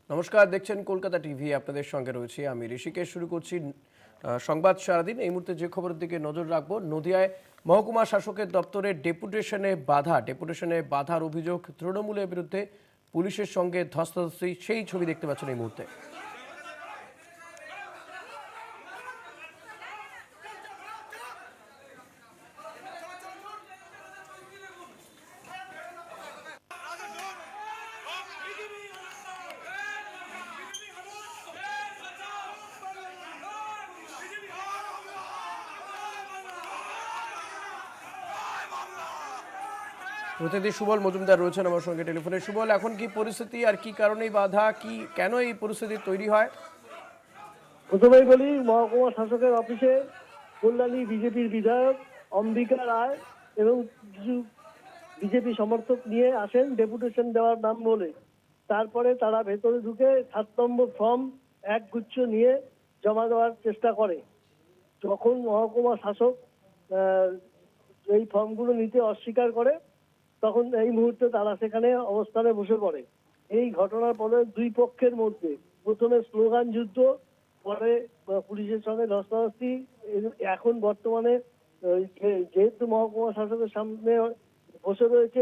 নমস্কার, দেখছেন কলকাতা টিভি। আপনাদের সঙ্গে রয়েছি আমি ঋষিকেশ। শুরু করছি সংবাদ সারাদিন। এই মুহূর্তে যে খবরের দিকে নজর রাখবো, নদিয়ায় মহকুমা শাসকের দপ্তরে ডেপুটেশনে বাধার অভিযোগ, তৃণমূলের বিরুদ্ধে পুলিশের সঙ্গে ধস্তাধস্তি, সেই ছবি দেখতে পাচ্ছেন এই মুহূর্তে। প্রতিনিধি সুবল মজুমদার রয়েছেন আমার সঙ্গে টেলিফোনে। সুবল, এখন কি পরিস্থিতি আর কি কারণে বাধা, কি কেন এই পরিস্থিতি তৈরি হয়? প্রথমেই বলি, মহকুমা শাসকের অফিসে কল্যাণী বিজেপির বিধায়ক অম্বিকা রায় এবং কিছু বিজেপি সমর্থক নিয়ে আসেন ডেপুটেশন দেওয়ার নাম বলে। তারপরে তারা ভেতরে ঢুকে 7 নম্বর ফর্ম একগুচ্ছ নিয়ে জমা দেওয়ার চেষ্টা করে। যখন মহকুমা শাসক আহ, এই ফর্মগুলো নিতে অস্বীকার করে, তখন এই মুহূর্তে তারা সেখানে অবস্থানে বসে পড়ে। এই ঘটনার পরে দুই পক্ষের মধ্যে প্রথমে স্লোগান যুদ্ধ, পরে পুলিশের সঙ্গে ধস্তাধস্তি। এখন বর্তমানে যেহেতু মহকুমা শাসকের সামনে বসে রয়েছে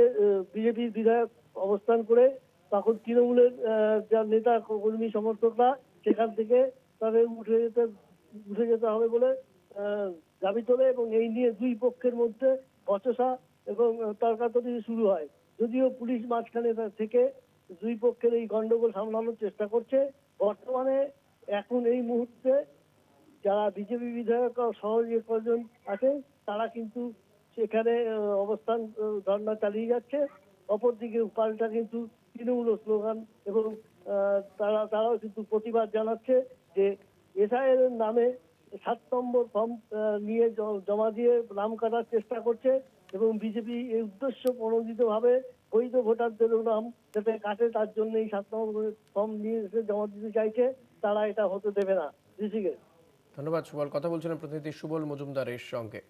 বিজেপির বিধায়ক অবস্থান করে, তখন তৃণমূলের যা নেতা কর্মী সমর্থকরা সেখান থেকে তাদের উঠে যেতে হবে বলে আহ, দাবি তোলে, এবং এই নিয়ে দুই পক্ষের মধ্যে বচসা এবং তর্কাতর্কি শুরু হয়। যদিও পুলিশ মাঝখানে থেকে দুই পক্ষের এই গন্ডগোল সামলানোর চেষ্টা করছে। বর্তমানে এখন এই মুহূর্তে যারা বিজেপি বিধায়ক সহ যে কজন আছে, তারা কিন্তু সেখানে অবস্থান ধর্ণা চালিয়ে যাচ্ছে। অপরদিকে পাল্টা কিন্তু তৃণমূল স্লোগান এবং তারাও কিন্তু প্রতিবাদ জানাচ্ছে যে এসআইয়ের নামে 7 নম্বর ফর্ম নিয়ে জমা দিয়ে নাম কাটার চেষ্টা করছে, এবং বিজেপি এই উদ্দেশ্য প্রণোদিত ভাবে বৈধ ভোটারদের নাম যাতে কাটে, তার জন্য এই 7 নম্বর ফর্ম নিয়ে এসে জমা দিতে চাইছে। তারা এটা হতে দেবে না। ঋষিকেশ। ধন্যবাদ সুবল। কথা বলছিলেন প্রতিনিধি সুবল মজুমদারের সঙ্গে।